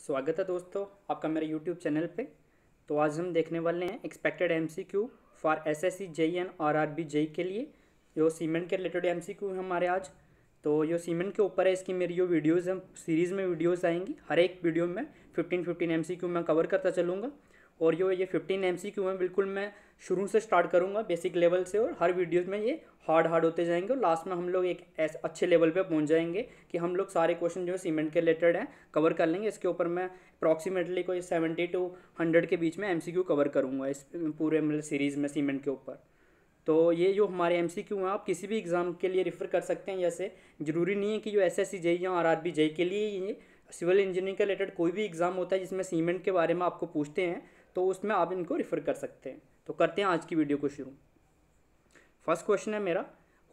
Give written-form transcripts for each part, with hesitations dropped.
स्वागत है दोस्तों आपका मेरे YouTube चैनल पे। तो आज हम देखने वाले हैं expected MCQ for SSC JE and RRB JE के लिए। जो सीमेंट के रिलेटेड MCQ है हमारे आज। तो जो सीमेंट के ऊपर है इसकी मेरी जो वीडियोज़ हैं सीरीज़ में वीडियोज़ आएंगी। हर एक वीडियो में 15 MCQ मैं कवर करता चलूँगा। और जो ये 15 MCQ हैं बिल्कुल मैं शुरू से स्टार्ट करूँगा बेसिक लेवल से, और हर वीडियोज़ में ये हार्ड होते जाएंगे और लास्ट में हम लोग एक ऐसे अच्छे लेवल पे पहुंच जाएंगे कि हम लोग सारे क्वेश्चन जो सीमेंट के रिलेटेड हैं कवर कर लेंगे। इसके ऊपर मैं अप्रॉक्सीमेटली कोई 70 to 100 के बीच में MCQ कवर करूँगा इस पूरे मतलब सीरीज़ में सीमेंट के ऊपर। तो ये जो हमारे MCQ हैं आप किसी भी एग्ज़ाम के लिए रेफ़र कर सकते हैं। जैसे ज़रूरी नहीं है कि जो SSC जेई या RRB जेई के लिए ये सिविल इंजीनियरिंग के रिलेटेड कोई भी एग्ज़ाम होता है जिसमें सीमेंट के बारे में आपको पूछते हैं तो उसमें आप इनको रेफ़र कर सकते हैं। तो करते हैं आज की वीडियो को शुरू। फर्स्ट क्वेश्चन है मेरा,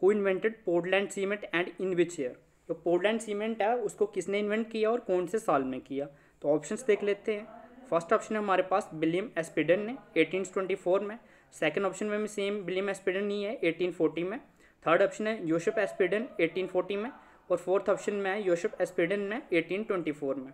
who invented Portland cement and in which year. जो पोर्टलैंड सीमेंट है उसको किसने इन्वेंट किया और कौन से साल में किया। तो ऑप्शंस देख लेते हैं। फर्स्ट ऑप्शन है हमारे पास विलियम एस्पिडन ने 1824 में। सेकंड ऑप्शन में भी सेम विलियम एस्पिडन ही है 1840 में। थर्ड ऑप्शन है योसेफ एस्पिडन 1840 में। और फोर्थ ऑप्शन में है योसेफ एस्पिडन ने 1824 में।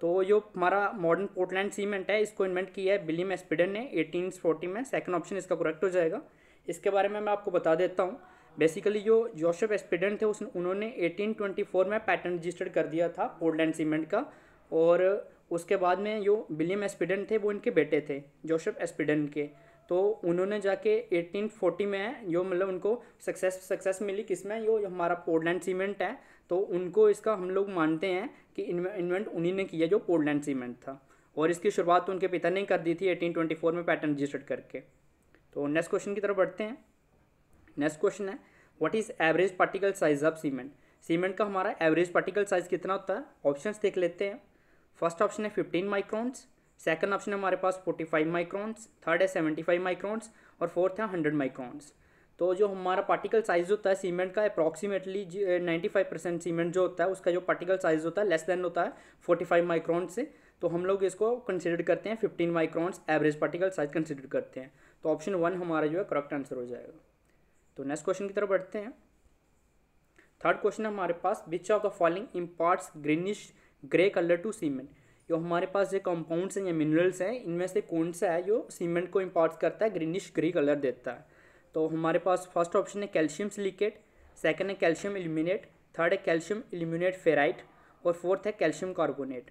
तो जो हमारा मॉडर्न पोर्टलैंड सीमेंट है इसको इन्वेंट किया है विलियम एस्पिडन ने 1840 में। सेकंड ऑप्शन इसका करेक्ट हो जाएगा। इसके बारे में मैं आपको बता देता हूँ। बेसिकली जो जोसेफ एस्पिडन थे उन्होंने 1824 में पैटेंट रजिस्टर्ड कर दिया था पोर्टलैंड सीमेंट का। और उसके बाद में जो विलियम एस्पिडन थे वो इनके बेटे थे जोसेफ एस्पिडन के। तो उन्होंने जाके 1840 में जो मतलब उनको सक्सेस मिली किसमें, जो हमारा पोर्टलैंड सीमेंट है। तो उनको इसका हम लोग मानते हैं कि इन्वेंट उन्हीं ने किया जो पोर्टलैंड सीमेंट था। और इसकी शुरुआत तो उनके पिता ने कर दी थी 1824 में पैटेंट रजिस्टर्ड करके। तो नेक्स्ट क्वेश्चन की तरफ बढ़ते हैं। नेक्स्ट क्वेश्चन है, what is average particle size of cement. Cement का हमारा एवरेज पार्टिकल साइज कितना होता है। ऑप्शंस देख लेते हैं। फर्स्ट ऑप्शन है 15 माइक्रॉन्स। सेकंड ऑप्शन है हमारे पास 45 माइक्रॉन्स। थर्ड है 75 माइक्रॉन्स। और फोर्थ है 100 माइक्रॉन्स। तो जो हमारा पार्टिकल साइज होता है सीमेंट का अप्रॉक्सीमेटली 95% सीमेंट जो होता है उसका जो पार्टिकल साइज होता है लेस देन होता है 45 माइक्रॉन से। तो हम लोग इसको कंसिडर करते हैं 15 microns average particle size consider करते हैं। तो ऑप्शन 1 हमारा जो है करेक्ट आंसर हो जाएगा। तो नेक्स्ट क्वेश्चन की तरफ बढ़ते हैं। थर्ड क्वेश्चन है हमारे पास, which of the following imparts greenish grey colour to cement. जो हमारे पास जो कंपाउंड्स हैं या मिनरल्स हैं इनमें से कौन सा है जो सीमेंट को इम्पार्ट करता है ग्रीनिश ग्रे कलर देता है। तो हमारे पास फर्स्ट ऑप्शन है कैल्शियम सिलिकेट। सेकंड है कैल्शियम एल्यूमिनेट। थर्ड है कैल्शियम एल्यूमिनेट फेराइट। और फोर्थ है कैल्शियम कार्बोनेट।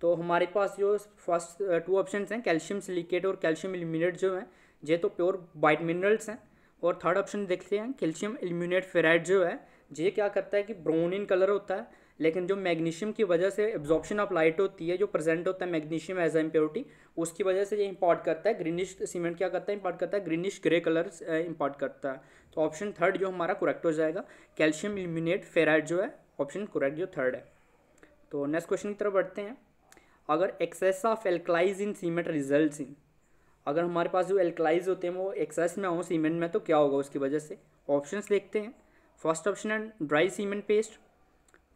तो हमारे पास जो फर्स्ट 2 ऑप्शन हैं कैल्शियम सिलिकेट और कैल्शियम एल्यूमिनेट जो हैं ये तो प्योर वाइट मिनरल्स हैं। और थर्ड ऑप्शन देखते हैं कैल्शियम एल्यूमिनेट फेराइट जो है ये क्या करता है कि ब्राउन इन कलर होता है, लेकिन जो मैग्नीशियम की वजह से एब्जॉर्प्शन ऑफ लाइट होती है जो प्रेजेंट होता है मैग्नीशियम एज इम्प्योरिटी उसकी वजह से ये इंपॉर्ट करता है ग्रीनिश सीमेंट क्या करता है इंपॉर्ट करता है ग्रीनिश ग्रे कलर इंपॉर्ट करता है। तो ऑप्शन थर्ड जो हमारा करेक्ट हो जाएगा कैल्शियम एल्यूमिनेट फेराइट जो है ऑप्शन करेक्ट जो थर्ड है। तो नेक्स्ट क्वेश्चन की तरफ बढ़ते हैं। अगर excess of alkalies in cement results in, अगर हमारे पास जो एल्कलाइज होते हैं वो एक्सेस में हो सीमेंट में तो क्या होगा उसकी वजह से। ऑप्शंस देखते हैं। फर्स्ट ऑप्शन है dry cement paste.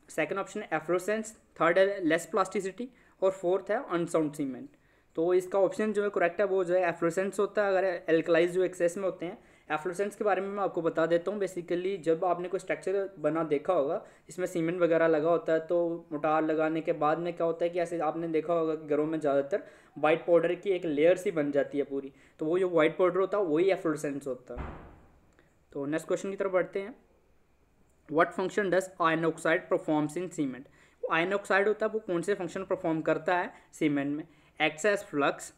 Second option है एफ्लोरेसेंस। थर्ड है लेस प्लास्टिसिटी। और फोर्थ है अनसाउंड सीमेंट। तो इसका ऑप्शन जो है करेक्ट है वो जो है एफ्लोरेसेंस होता है अगर एल्कलाइज जो एक्सेस में होते हैं। एफ्लोरेसेंस के बारे में मैं आपको बता देता हूँ। बेसिकली जब आपने कोई स्ट्रक्चर बना देखा होगा इसमें सीमेंट वगैरह लगा होता है तो मोटार लगाने के बाद में क्या होता है कि ऐसे आपने देखा होगा कि घरों में ज़्यादातर वाइट पाउडर की एक लेयर सी बन जाती है पूरी। तो वो जो वाइट पाउडर होता है वही एफ्लोरेसेंस होता है। तो नेक्स्ट क्वेश्चन की तरफ बढ़ते हैं। What function does iron oxide performs in cement. Iron oxide होता है वो कौन से फंक्शन परफॉर्म करता है सीमेंट में। Acts as flux,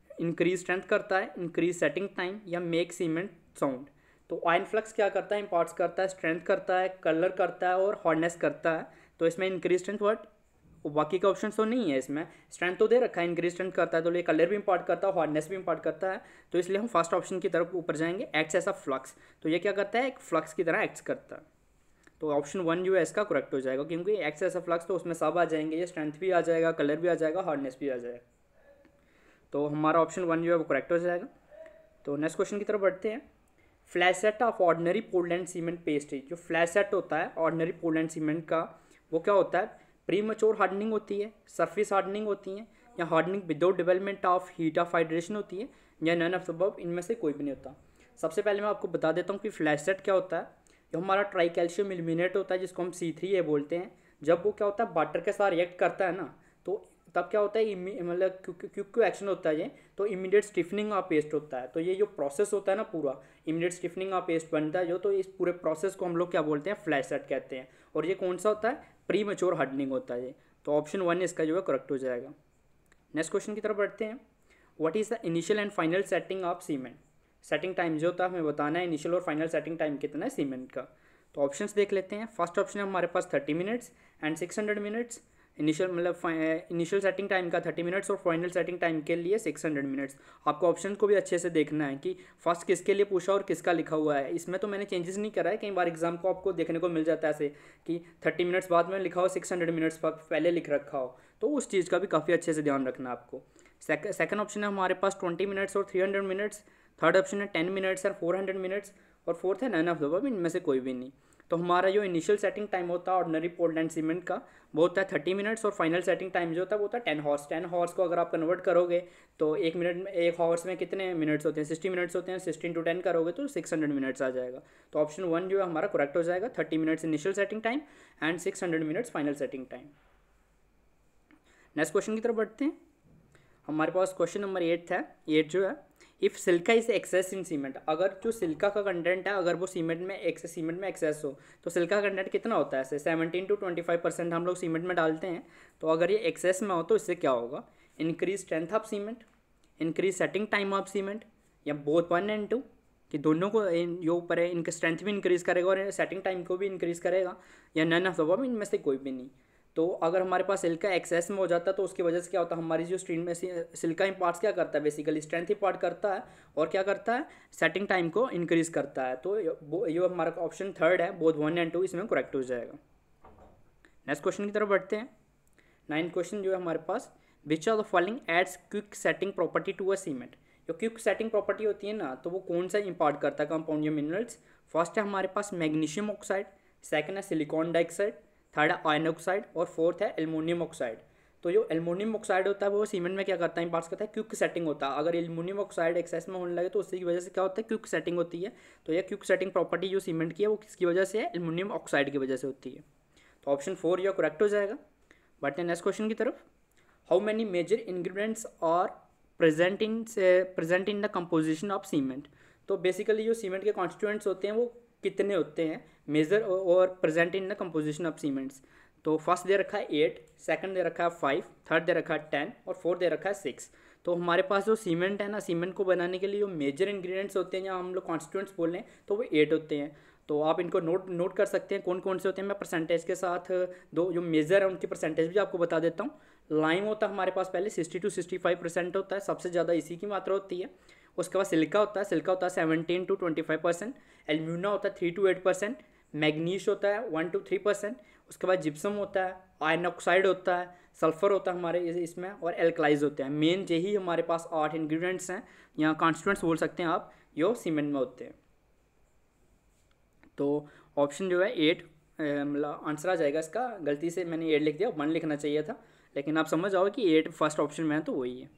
increase strength करता है, इंक्रीज सेटिंग टाइम, या मेक सीमेंट साउंड। तो आयरन फ्लक्स क्या करता है इंपार्ट्स करता है स्ट्रेंथ करता है कलर करता है और हार्डनेस करता है। तो इसमें इंक्रीज स्ट्रेंथ वर्ड बाकी का ऑप्शन तो नहीं है। इसमें स्ट्रेंथ तो दे रखा है इंक्रीज स्ट्रेंथ करता है तो ये कलर भी इंपार्ट करता है हार्डनेस भी इंपार्ट करता है। तो इसलिए हम फर्स्ट ऑप्शन की तरफ ऊपर जाएंगे एक्ट्स एज अ फ्लक्स। तो ये क्या करता है एक फ्लक्स की तरह एक्ट्स करता है। तो ऑप्शन 1 जो है इसका करेक्ट हो जाएगा क्योंकि एक्ट्स एज अ फ्लक्स तो उसमें सब आ जाएंगे, ये स्ट्रेंथ भी आ जाएगा कलर भी आ जाएगा हार्डनेस भी आ जाएगा। तो हमारा ऑप्शन 1 जो है वो करेक्ट हो जाएगा। तो नेक्स्ट क्वेश्चन की तरफ बढ़ते हैं। Flash set of ordinary Portland cement paste है। जो फ्लैश सेट होता है ऑर्डिनरी पोर्टलैंड सीमेंट का वो क्या होता है प्री मैच्योर हार्डनिंग होती है, सरफेस हार्डनिंग होती है, या hardening without development of heat of hydration होती है, या नन ऑफ द अबव इनमें से कोई भी नहीं होता। सबसे पहले मैं आपको बता देता हूँ कि फ्लैश सेट क्या होता है। जो हमारा ट्राई कैल्शियम एल्यूमिनेट होता है जिसको हम C3A बोलते हैं, जब वो क्या होता है वाटर के साथ रिएक्ट करता है ना तो तब क्या होता है, मतलब क्योंकि एक्शन होता है ये, तो इमीडिएट स्टिफनिंग ऑफ पेस्ट होता है। तो ये जो प्रोसेस होता है ना पूरा, इमीडिएट स्टिफनिंग ऑफ पेस्ट बनता है जो, तो इस पूरे प्रोसेस को हम लोग क्या बोलते हैं, फ्लैश सेट कहते हैं। और ये कौन सा होता है, प्री मैच्योर हार्डनिंग होता है ये। तो ऑप्शन 1 इसका जो है करेक्ट हो जाएगा। नेक्स्ट क्वेश्चन की तरफ बढ़ते हैं। What is the initial and final setting of cement. Setting time जो होता है हमें बताना है, इनिशियल और फाइनल सेटिंग टाइम कितना है सीमेंट का। तो ऑप्शंस देख लेते हैं। फर्स्ट ऑप्शन है हमारे पास 30 मिनट्स एंड 600 मिनट्स। इनिशियल मतलब इनिशियल सेटिंग टाइम का 30 मिनट्स और फाइनल सेटिंग टाइम के लिए 600 मिनट्स। आपको ऑप्शन को भी अच्छे से देखना है कि फर्स्ट किसके लिए पूछा और किसका लिखा हुआ है। इसमें तो मैंने चेंजेस नहीं करा है, कई बार एग्जाम को आपको देखने को मिल जाता है ऐसे कि 30 मिनट्स बाद में लिखा हो, 600 मिनट्स पहले लिख रखा हो, तो उस चीज़ का भी काफ़ी अच्छे से ध्यान रखना है आपको। सेकंड ऑप्शन है हमारे पास 20 मिनट्स और 300 मिनट्स। थर्ड ऑप्शन है 10 मिनट्स और 400 मिनट्स। और फोर्थ है नन ऑफ द अबव, इनमें से कोई भी नहीं। तो हमारा जो इनिशियल सेटिंग टाइम होता है ऑर्डिनरी पोर्टलैंड सीमेंट का, वो होता है 30 मिनट्स और फाइनल सेटिंग टाइम जो होता है वो होता है 10 हॉर्स। 10 हॉर्स को अगर आप कन्वर्ट करोगे तो एक मिनट में, एक हॉर्स में कितने मिनट्स होते हैं, 60 मिनट्स होते हैं। 16 × 10 करोगे तो 600 मिनट्स आ जाएगा। तो ऑप्शन 1 जो है हमारा करेक्ट हो जाएगा, 30 minutes initial setting time and 600 minutes final setting time. Next question की तरफ बढ़ते हैं। हमारे पास क्वेश्चन नंबर 8 है। 8 जो है, if silica is excess in cement. अगर जो सिल्का का कंटेंट है अगर वो सीमेंट में एक्सेस हो, तो सिल्का का कंटेंट कितना होता है, ऐसे 17 to 25% हम लोग सीमेंट में डालते हैं। तो अगर ये एक्सेस में हो तो इससे क्या होगा, increase strength of cement, increase setting time of cement, या बोथ 1 and 2, कि दोनों को जो ऊपर है इनका स्ट्रेंथ भी इंक्रीज करेगा और सेटिंग टाइम को भी इंक्रीज करेगा, या नन ऑफ द अबव, इनमें से कोई भी नहीं। तो अगर हमारे पास सिल्का एक्सेस में हो जाता है तो उसकी वजह से क्या होता है, हमारी जो स्ट्रीम में सिल्का इम्पार्ट्स क्या करता है, बेसिकली स्ट्रेंथ इम्पार्ट करता है और क्या करता है, सेटिंग टाइम को इंक्रीज करता है। तो ये हमारा ऑप्शन 3 है, बोथ 1 and 2 इसमें करेक्ट हो जाएगा। नेक्स्ट क्वेश्चन की तरफ बढ़ते हैं। 9th क्वेश्चन जो है हमारे पास, which of the following aids quick setting property to a cement. जो क्विक सेटिंग प्रॉपर्टी होती है ना, तो वो कौन सा इम्पार्ट करता है कंपाउंड या मिनरल्स। फर्स्ट है हमारे पास मैग्नीशियम ऑक्साइड, सेकंड है सिलिकॉन डाइऑक्साइड, थर्ड है आयरन ऑक्साइड और फोर्थ है एल्युमिनियम ऑक्साइड। तो जो एल्युमिनियम ऑक्साइड होता है वो सीमेंट में क्या करता है, इम्पार्ट करता है, क्विक सेटिंग होता है। अगर एल्युमिनियम ऑक्साइड एक्सेस में होने लगे तो उसकी वजह से क्या होता है, क्विक सेटिंग होती है। तो ये क्विक सेटिंग प्रॉपर्टी जो सीमेंट की है वो किसकी वजह से है, एल्युमिनियम ऑक्साइड की वजह से होती है। तो ऑप्शन 4 जो करेक्ट हो जाएगा। बढ़ते हैं नेक्स्ट क्वेश्चन की तरफ। How many major ingredients are present in the composition of cement. तो बेसिकली जो सीमेंट के कॉन्स्टिट्यूएंट्स होते हैं वो कितने होते हैं, मेजर और present in the composition of cements. तो फर्स्ट दे रखा है 8, सेकंड दे रखा है 5, थर्ड दे रखा है 10 और फोर्थ दे रखा है 6। तो हमारे पास जो सीमेंट है ना, सीमेंट को बनाने के लिए जो मेजर इंग्रेडिएंट्स होते हैं या हम लोग कॉन्स्टिट्यूएंट्स बोल रहे हैं तो वो 8 होते हैं। तो आप इनको नोट कर सकते हैं कौन कौन से होते हैं। मैं परसेंटेज के साथ दो जो मेजर है उनकी परसेंटेज भी आपको बता देता हूँ। लाइम होता है हमारे पास पहले 60 to 65% होता है, सबसे ज़्यादा इसी की मात्रा होती है। उसके बाद सिल्का होता है 17 to 25%। एल्यूमिना होता है 3 to 8%। मैग्नीश होता है 1 to 3%। उसके बाद जिप्सम होता है, आयरन ऑक्साइड होता है, सल्फर होता है हमारे इसमें, और एल्कलाइज होते हैं। मेन यही हमारे पास 8 इंग्रेडिएंट्स हैं, या कॉन्स्टिट्यूएंट्स बोल सकते हैं आप, जो सीमेंट में होते हैं। तो ऑप्शन जो है 8 मतलब आंसर आ जाएगा इसका। गलती से मैंने 8 लिख दिया, 1 लिखना चाहिए था, लेकिन आप समझ जाओगे कि 8 फर्स्ट ऑप्शन में है तो वही है।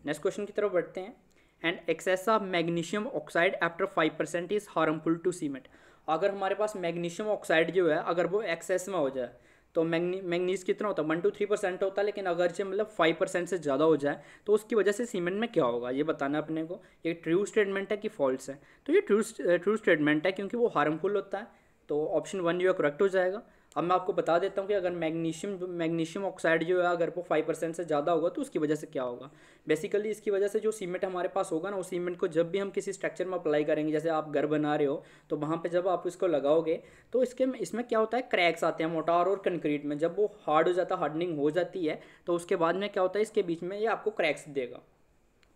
नेक्स्ट क्वेश्चन की तरफ बढ़ते हैं। And excess of magnesium oxide after 5% is harmful to cement. अगर हमारे पास मैग्नीशियम ऑक्साइड जो है अगर वो एक्सेस में हो जाए तो मैग्नीज कितना होता है, 1 to 3% होता है, लेकिन अगर जो मतलब 5% से ज़्यादा हो जाए तो उसकी वजह से सीमेंट में क्या होगा ये बताना अपने को। ये ट्रू स्टेटमेंट है कि फॉल्स है। तो ये ट्रू स्टेटमेंट है क्योंकि वो हार्मफुल होता है। तो ऑप्शन 1 जो है करेक्ट हो जाएगा। अब मैं आपको बता देता हूँ कि अगर मैग्नीशियम ऑक्साइड जो है अगर वो 5% से ज़्यादा होगा तो उसकी वजह से क्या होगा। बेसिकली इसकी वजह से जो सीमेंट हमारे पास होगा ना, उस सीमेंट को जब भी हम किसी स्ट्रक्चर में अप्लाई करेंगे, जैसे आप घर बना रहे हो तो वहाँ पे जब आप इसको लगाओगे तो इसमें क्या होता है, क्रैक्स आते हैं मोटार और कंक्रीट में। जब वो हार्ड हो जाता है, हार्डनिंग हो जाती है, तो उसके बाद में क्या होता है, इसके बीच में ये आपको क्रैक्स देगा।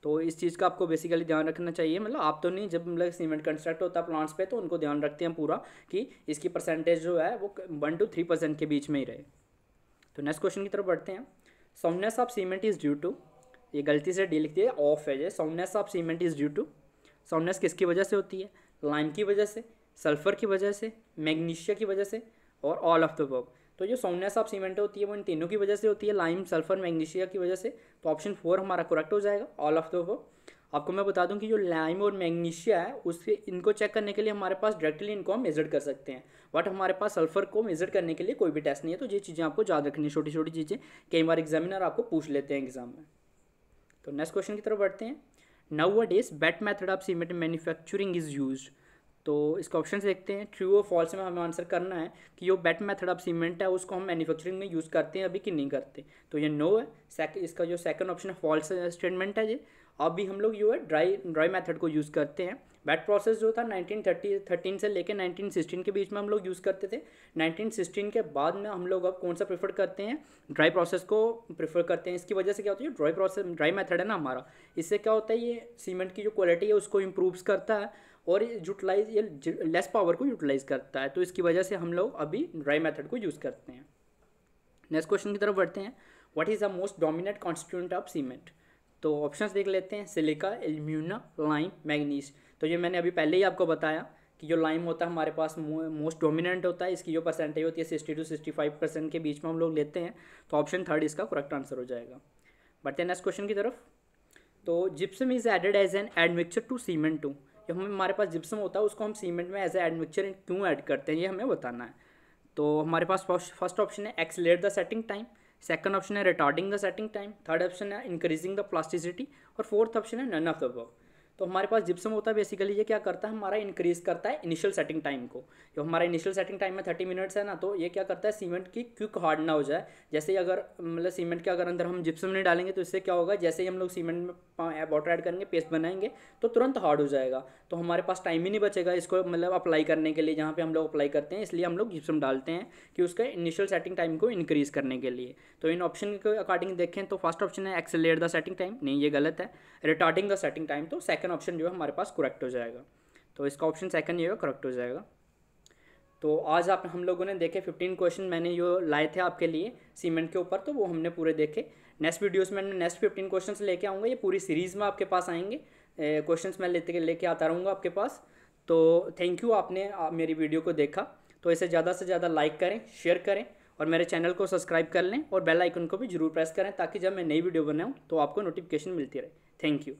तो इस चीज़ का आपको बेसिकली ध्यान रखना चाहिए। मतलब आप तो नहीं, जब मतलब सीमेंट कंस्ट्रक्ट होता है प्लांट्स पे तो उनको ध्यान रखते हैं पूरा कि इसकी परसेंटेज जो है वो 1 to 3% के बीच में ही रहे। तो नेक्स्ट क्वेश्चन की तरफ बढ़ते हैं। Soundness of cement is due to, ये गलती से डी लिख दिया, ऑफ है ये। Soundness of cement is due to, soundness किसकी वजह से होती है, लाइम की वजह से, सल्फर की वजह से, मैग्नीशिया की वजह से और ऑल ऑफ द अबव। तो जो साउंडनेस ऑफ सीमेंट होती है वो इन तीनों की वजह से होती है, लाइम, सल्फर, मैग्नीशिया की वजह से। तो ऑप्शन 4 हमारा करेक्ट हो जाएगा, ऑल ऑफ द अबव। आपको मैं बता दूं कि जो लाइम और मैग्नीशिया है उसके इनको चेक करने के लिए हमारे पास डायरेक्टली इनको हम मेजर कर सकते हैं, बट हमारे पास सल्फर को मेजर करने के लिए कोई भी टेस्ट नहीं है। तो ये चीज़ें आपको याद रखनी है, छोटी छोटी चीज़ें कई बार एग्जामिनर आपको पूछ लेते हैं एग्जाम में। तो नेक्स्ट क्वेश्चन की तरफ बढ़ते हैं। Nowadays wet method of cement manufacturing is used. तो इसका ऑप्शन देखते हैं, ट्रू और फॉल्स में हमें आंसर करना है कि जो बेट मेथड ऑफ सीमेंट है उसको हम मैन्युफैक्चरिंग में यूज़ करते हैं अभी कि नहीं करते। तो ये नो है। इसका जो सेकंड ऑप्शन है फॉल्स स्टेटमेंट है, ये अभी हम लोग जो है ड्राई मेथड को यूज़ करते हैं। बैट प्रोसेस जो था 1913 से लेकर 1916 के बीच में हम लोग यूज़ करते थे। 1916 के बाद में हम लोग अब कौन सा प्रेफर करते हैं, ड्राई प्रोसेस को प्रेफर करते हैं। इसकी वजह से क्या होता है, ड्राई मेथड है ना हमारा, इससे क्या होता है ये सीमेंट की जो क्वालिटी है उसको इम्प्रूव करता है और ये लेस पावर को यूटिलाइज करता है। तो इसकी वजह से हम लोग अभी ड्राई मेथड को यूज़ करते हैं। नेक्स्ट क्वेश्चन की तरफ बढ़ते हैं। What is the most dominant constituent of cement. तो ऑप्शंस देख लेते हैं, सिलिका, एल्यूमिना, लाइम, मैग्नीज। तो ये मैंने अभी पहले ही आपको बताया कि जो लाइम होता है हमारे पास मोस्ट डोमिनेंट होता है, इसकी जो परसेंटेज होती है 60 to 65% के बीच में हम लोग लेते हैं। तो ऑप्शन थर्ड इसका करेक्ट आंसर हो जाएगा। बढ़ते हैं नेक्स्ट क्वेश्चन की तरफ। तो gypsum is added as an admixture to cement to. जो हमारे पास जिप्सम होता है उसको हम सीमेंट में एज ए एडमिक्सचर क्यों ऐड करते हैं ये हमें बताना है। तो हमारे पास फर्स्ट ऑप्शन है accelerate the setting time, second option है retarding the setting time, third option है इंक्रीजिंग द प्लास्टिसिटी और फोर्थ ऑप्शन है नन ऑफ द अबव। तो हमारे पास जिप्सम होता है बेसिकली ये क्या करता है, हमारा इंक्रीज करता है इनिशियल सेटिंग टाइम को। जो हमारा इनिशियल सेटिंग टाइम में 30 मिनट्स है ना, तो ये क्या करता है सीमेंट की क्विक हार्ड ना हो जाए। जैसे ही अगर मतलब सीमेंट के अगर अंदर हम जिप्सम नहीं डालेंगे तो इससे क्या होगा, जैसे ही हम लोग सीमेंट में वाटर ऐड करेंगे, पेस्ट बनाएंगे तो तुरंत हार्ड हो जाएगा। तो हमारे पास टाइम ही नहीं बचेगा इसको मतलब अप्लाई करने के लिए, जहाँ पे हम लोग अप्लाई करते हैं। इसलिए हम लोग जिप्सम डालते हैं कि उसका इनिशियल सेटिंग टाइम को इंक्रीज करने के लिए। तो इन ऑप्शन के अकॉर्डिंग देखें तो फर्स्ट ऑप्शन है एक्सेलरेट द सेटिंग टाइम, नहीं ये गलत है। रिटार्डिंग द सेटिंग टाइम, तो सेकंड ऑप्शन जो है हमारे पास करेक्ट हो जाएगा। तो इसका ऑप्शन सेकंड ये करेक्ट हो जाएगा। तो आज आप हम लोगों ने देखे 15 क्वेश्चन मैंने जो लाए थे आपके लिए सीमेंट के ऊपर, तो वो हमने पूरे देखे। नेक्स्ट वीडियोस में मैं नेक्स्ट 15 क्वेश्चंस लेके आऊँगा, ये पूरी सीरीज़ में आपके पास आएंगे। क्वेश्चंस मैं लेके आता रहूँगा आपके पास। तो थैंक यू, आपने मेरी वीडियो को देखा। तो इसे ज़्यादा से ज़्यादा लाइक करें, शेयर करें और मेरे चैनल को सब्सक्राइब कर लें और बेल आइकन को भी जरूर प्रेस करें ताकि जब मैं नई वीडियो बनाऊँ तो आपको नोटिफिकेशन मिलती रहे। Thank you.